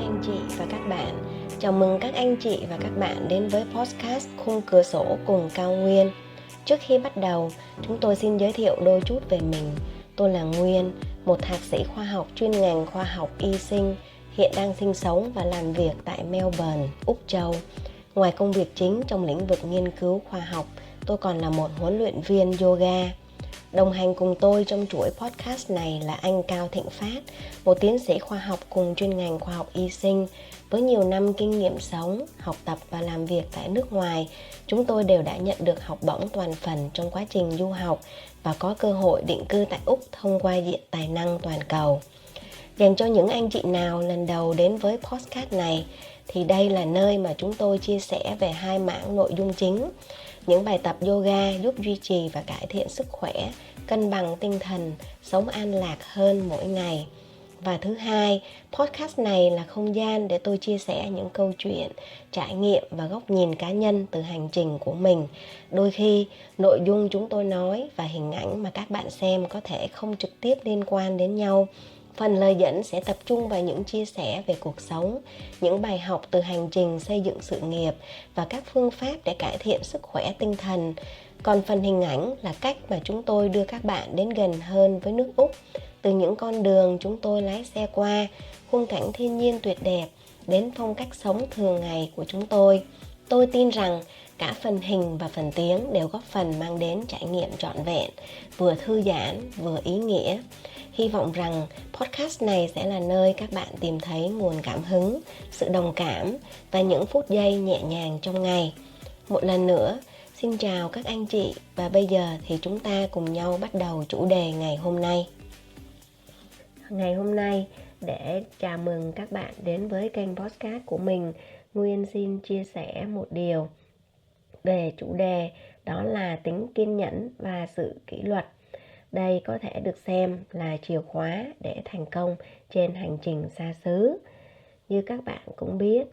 anh chị và các bạn. Chào mừng các anh chị và các bạn đến với podcast Khung Cửa Sổ cùng Cao Nguyên. Trước khi bắt đầu, chúng tôi xin giới thiệu đôi chút về mình. Tôi là Nguyên, một thạc sĩ khoa học chuyên ngành khoa học y sinh, hiện đang sinh sống và làm việc tại Melbourne, Úc Châu. Ngoài công việc chính trong lĩnh vực nghiên cứu khoa học, tôi còn là một huấn luyện viên yoga. Đồng hành cùng tôi trong chuỗi podcast này là anh Cao Thịnh Phát, một tiến sĩ khoa học cùng chuyên ngành khoa học y sinh. Với nhiều năm kinh nghiệm sống, học tập và làm việc tại nước ngoài, chúng tôi đều đã nhận được học bổng toàn phần trong quá trình du học và có cơ hội định cư tại Úc thông qua diện tài năng toàn cầu. Dành cho những anh chị nào lần đầu đến với podcast này, thì đây là nơi mà chúng tôi chia sẻ về hai mảng nội dung chính. Những bài tập yoga giúp duy trì và cải thiện sức khỏe, cân bằng tinh thần, sống an lạc hơn mỗi ngày. Và thứ hai, podcast này là không gian để tôi chia sẻ những câu chuyện, trải nghiệm và góc nhìn cá nhân từ hành trình của mình. Đôi khi, nội dung chúng tôi nói và hình ảnh mà các bạn xem có thể không trực tiếp liên quan đến nhau. Phần lời dẫn sẽ tập trung vào những chia sẻ về cuộc sống, những bài học từ hành trình xây dựng sự nghiệp và các phương pháp để cải thiện sức khỏe tinh thần. Còn phần hình ảnh là cách mà chúng tôi đưa các bạn đến gần hơn với nước Úc, từ những con đường chúng tôi lái xe qua, khung cảnh thiên nhiên tuyệt đẹp, đến phong cách sống thường ngày của chúng tôi. Tôi tin rằng cả phần hình và phần tiếng đều góp phần mang đến trải nghiệm trọn vẹn, vừa thư giãn, vừa ý nghĩa. Hy vọng rằng podcast này sẽ là nơi các bạn tìm thấy nguồn cảm hứng, sự đồng cảm và những phút giây nhẹ nhàng trong ngày. Một lần nữa, xin chào các anh chị và bây giờ thì chúng ta cùng nhau bắt đầu chủ đề ngày hôm nay. Ngày hôm nay, để chào mừng các bạn đến với kênh podcast của mình, Nguyên xin chia sẻ một điều về chủ đề, đó là tính kiên nhẫn và sự kỷ luật. Đây có thể được xem là chìa khóa để thành công trên hành trình xa xứ. Như các bạn cũng biết,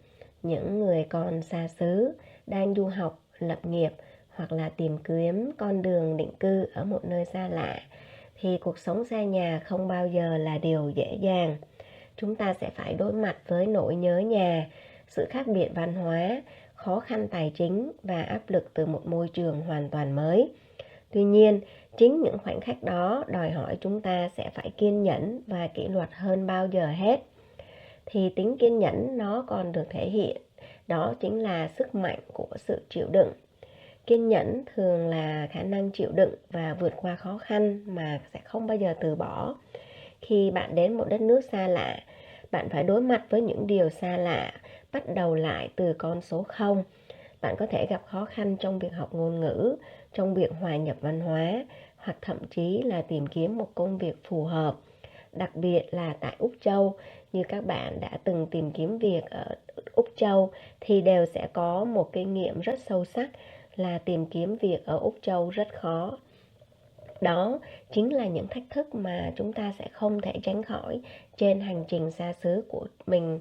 những người còn xa xứ, đang du học, lập nghiệp hoặc là tìm kiếm con đường định cư ở một nơi xa lạ, thì cuộc sống xa nhà không bao giờ là điều dễ dàng. Chúng ta sẽ phải đối mặt với nỗi nhớ nhà, sự khác biệt văn hóa, khó khăn tài chính và áp lực từ một môi trường hoàn toàn mới. Tuy nhiên, chính những khoảnh khắc đó đòi hỏi chúng ta sẽ phải kiên nhẫn và kỷ luật hơn bao giờ hết. Thì tính kiên nhẫn nó còn được thể hiện, đó chính là sức mạnh của sự chịu đựng. Kiên nhẫn thường là khả năng chịu đựng và vượt qua khó khăn mà sẽ không bao giờ từ bỏ. Khi bạn đến một đất nước xa lạ, bạn phải đối mặt với những điều xa lạ, bắt đầu lại từ con số 0. Bạn có thể gặp khó khăn trong việc học ngôn ngữ, trong việc hòa nhập văn hóa, hoặc thậm chí là tìm kiếm một công việc phù hợp. Đặc biệt là tại Úc Châu, như các bạn đã từng tìm kiếm việc ở Úc Châu thì đều sẽ có một kinh nghiệm rất sâu sắc là tìm kiếm việc ở Úc Châu rất khó. Đó chính là những thách thức mà chúng ta sẽ không thể tránh khỏi trên hành trình xa xứ của mình.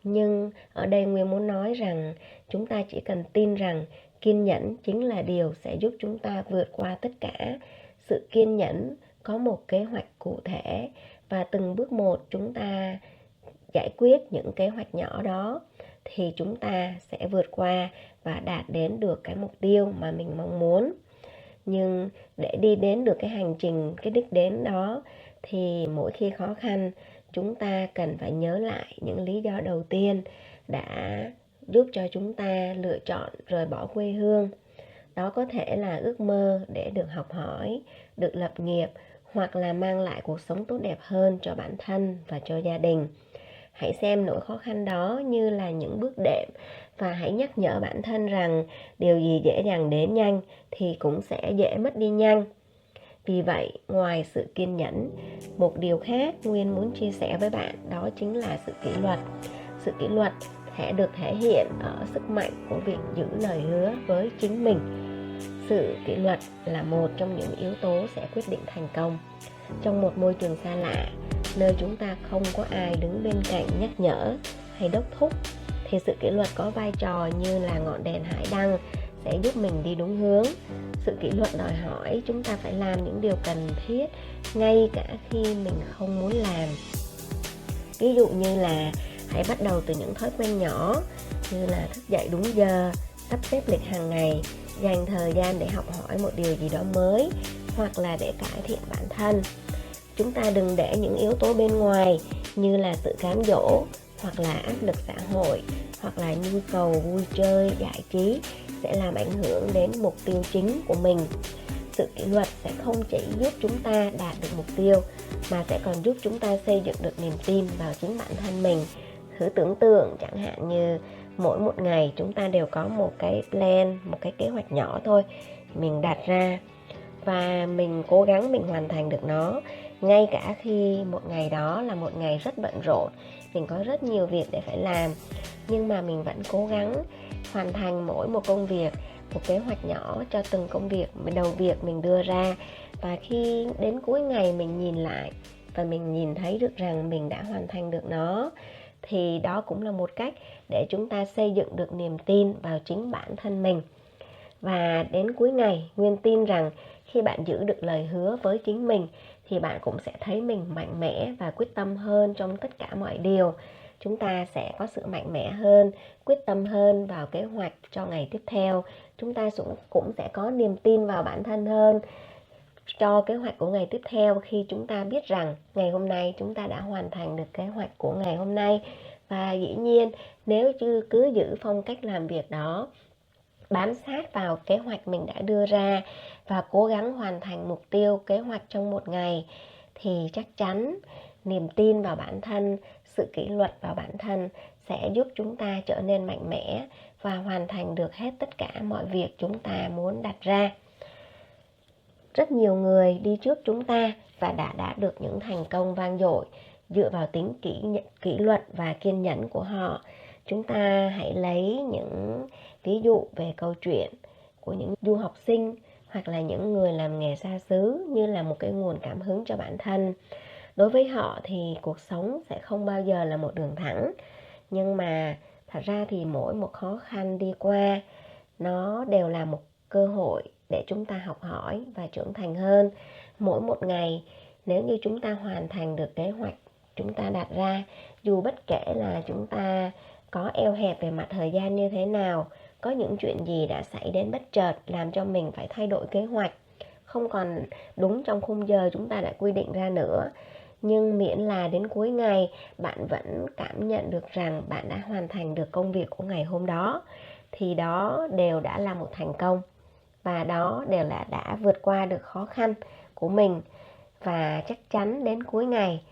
Nhưng ở đây Nguyên muốn nói rằng chúng ta chỉ cần tin rằng kiên nhẫn chính là điều sẽ giúp chúng ta vượt qua tất cả. Sự kiên nhẫn có một kế hoạch cụ thể và từng bước một chúng ta giải quyết những kế hoạch nhỏ đó thì chúng ta sẽ vượt qua và đạt đến được cái mục tiêu mà mình mong muốn. Nhưng để đi đến được cái hành trình, cái đích đến đó thì mỗi khi khó khăn, chúng ta cần phải nhớ lại những lý do đầu tiên đã giúp cho chúng ta lựa chọn rời bỏ quê hương. Đó có thể là ước mơ để được học hỏi, được lập nghiệp hoặc là mang lại cuộc sống tốt đẹp hơn cho bản thân và cho gia đình. Hãy xem nỗi khó khăn đó như là những bước đệm và hãy nhắc nhở bản thân rằng điều gì dễ dàng đến nhanh thì cũng sẽ dễ mất đi nhanh. Vì vậy, ngoài sự kiên nhẫn, một điều khác Nguyên muốn chia sẻ với bạn đó chính là sự kỷ luật. Sự kỷ luật sẽ được thể hiện ở sức mạnh của việc giữ lời hứa với chính mình. Sự kỷ luật là một trong những yếu tố sẽ quyết định thành công. Trong một môi trường xa lạ, nơi chúng ta không có ai đứng bên cạnh nhắc nhở hay đốc thúc, thì sự kỷ luật có vai trò như là ngọn đèn hải đăng sẽ giúp mình đi đúng hướng. Sự kỷ luật đòi hỏi chúng ta phải làm những điều cần thiết ngay cả khi mình không muốn làm. Ví dụ như là Hãy bắt đầu từ những thói quen nhỏ như là thức dậy đúng giờ, sắp xếp lịch hàng ngày, dành thời gian để học hỏi một điều gì đó mới hoặc là để cải thiện bản thân. Chúng ta đừng để những yếu tố bên ngoài như là sự cám dỗ hoặc là áp lực xã hội hoặc là nhu cầu vui chơi, giải trí sẽ làm ảnh hưởng đến mục tiêu chính của mình. Sự kỷ luật sẽ không chỉ giúp chúng ta đạt được mục tiêu mà sẽ còn giúp chúng ta xây dựng được niềm tin vào chính bản thân mình. Thử tưởng tượng chẳng hạn như mỗi một ngày chúng ta đều có một cái plan, một cái kế hoạch nhỏ thôi mình đặt ra và mình cố gắng mình hoàn thành được nó, ngay cả khi một ngày đó là một ngày rất bận rộn, mình có rất nhiều việc để phải làm, nhưng mà mình vẫn cố gắng hoàn thành mỗi một công việc, một kế hoạch nhỏ cho từng công việc, đầu việc mình đưa ra. Và khi đến cuối ngày mình nhìn lại và mình nhìn thấy được rằng mình đã hoàn thành được nó, thì đó cũng là một cách để chúng ta xây dựng được niềm tin vào chính bản thân mình. Và đến cuối ngày, Nguyên tin rằng khi bạn giữ được lời hứa với chính mình thì bạn cũng sẽ thấy mình mạnh mẽ và quyết tâm hơn trong tất cả mọi điều. Chúng ta sẽ có sự mạnh mẽ hơn, quyết tâm hơn vào kế hoạch cho ngày tiếp theo. Chúng ta cũng sẽ có niềm tin vào bản thân hơn cho kế hoạch của ngày tiếp theo, khi chúng ta biết rằng ngày hôm nay chúng ta đã hoàn thành được kế hoạch của ngày hôm nay. Và dĩ nhiên nếu cứ giữ phong cách làm việc đó, bám sát vào kế hoạch mình đã đưa ra và cố gắng hoàn thành mục tiêu kế hoạch trong một ngày, thì chắc chắn niềm tin vào bản thân, sự kỷ luật vào bản thân sẽ giúp chúng ta trở nên mạnh mẽ và hoàn thành được hết tất cả mọi việc chúng ta muốn đặt ra. Rất nhiều người đi trước chúng ta và đã đạt được những thành công vang dội dựa vào tính kỷ luật và kiên nhẫn của họ. Chúng ta hãy lấy những ví dụ về câu chuyện của những du học sinh hoặc là những người làm nghề xa xứ như là một cái nguồn cảm hứng cho bản thân. Đối với họ thì cuộc sống sẽ không bao giờ là một đường thẳng, nhưng mà thật ra thì mỗi một khó khăn đi qua nó đều là một cơ hội để chúng ta học hỏi và trưởng thành hơn. Mỗi một ngày nếu như chúng ta hoàn thành được kế hoạch chúng ta đặt ra, dù bất kể là chúng ta có eo hẹp về mặt thời gian như thế nào, có những chuyện gì đã xảy đến bất chợt làm cho mình phải thay đổi kế hoạch, không còn đúng trong khung giờ chúng ta đã quy định ra nữa, nhưng miễn là đến cuối ngày bạn vẫn cảm nhận được rằng bạn đã hoàn thành được công việc của ngày hôm đó, thì đó đều đã là một thành công, và đó đều là đã vượt qua được khó khăn của mình. Và chắc chắn đến cuối ngày,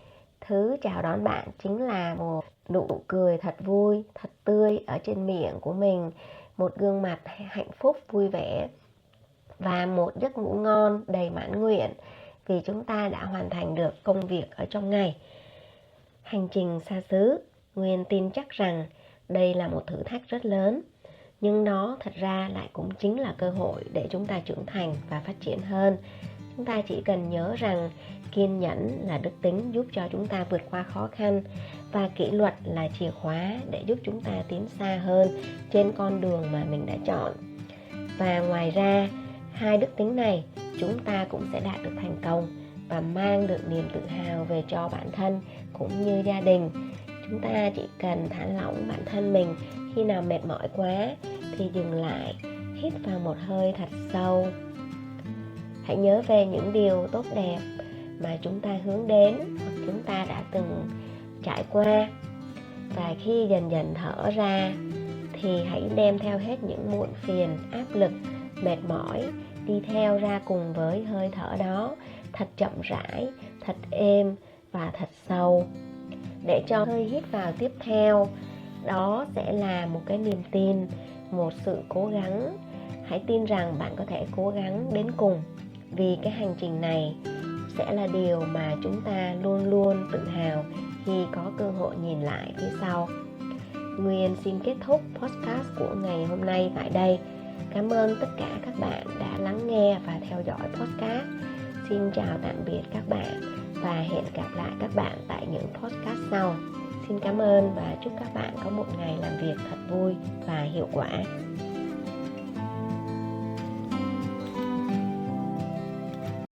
thứ chào đón bạn chính là một nụ cười thật vui, thật tươi ở trên miệng của mình, một gương mặt hạnh phúc vui vẻ và một giấc ngủ ngon đầy mãn nguyện vì chúng ta đã hoàn thành được công việc ở trong ngày. Hành trình xa xứ, Nguyên tin chắc rằng đây là một thử thách rất lớn, nhưng nó thật ra lại cũng chính là cơ hội để chúng ta trưởng thành và phát triển hơn. Chúng ta chỉ cần nhớ rằng kiên nhẫn là đức tính giúp cho chúng ta vượt qua khó khăn, và kỷ luật là chìa khóa để giúp chúng ta tiến xa hơn trên con đường mà mình đã chọn. Và ngoài ra, hai đức tính này chúng ta cũng sẽ đạt được thành công và mang được niềm tự hào về cho bản thân cũng như gia đình. Chúng ta chỉ cần thả lỏng bản thân mình, khi nào mệt mỏi quá thì dừng lại, hít vào một hơi thật sâu. Hãy nhớ về những điều tốt đẹp mà chúng ta hướng đến hoặc chúng ta đã từng trải qua, và khi dần dần thở ra thì hãy đem theo hết những muộn phiền, áp lực, mệt mỏi đi theo ra cùng với hơi thở đó, thật chậm rãi, thật êm và thật sâu, để cho hơi hít vào tiếp theo đó sẽ là một cái niềm tin, một sự cố gắng. Hãy tin rằng bạn có thể cố gắng đến cùng, vì cái hành trình này sẽ là điều mà chúng ta luôn luôn tự hào khi có cơ hội nhìn lại phía sau. Nguyên xin kết thúc podcast của ngày hôm nay tại đây. Cảm ơn tất cả các bạn đã lắng nghe và theo dõi podcast. Xin chào tạm biệt các bạn và hẹn gặp lại các bạn tại những podcast sau. Xin cảm ơn và chúc các bạn có một ngày làm việc thật vui và hiệu quả.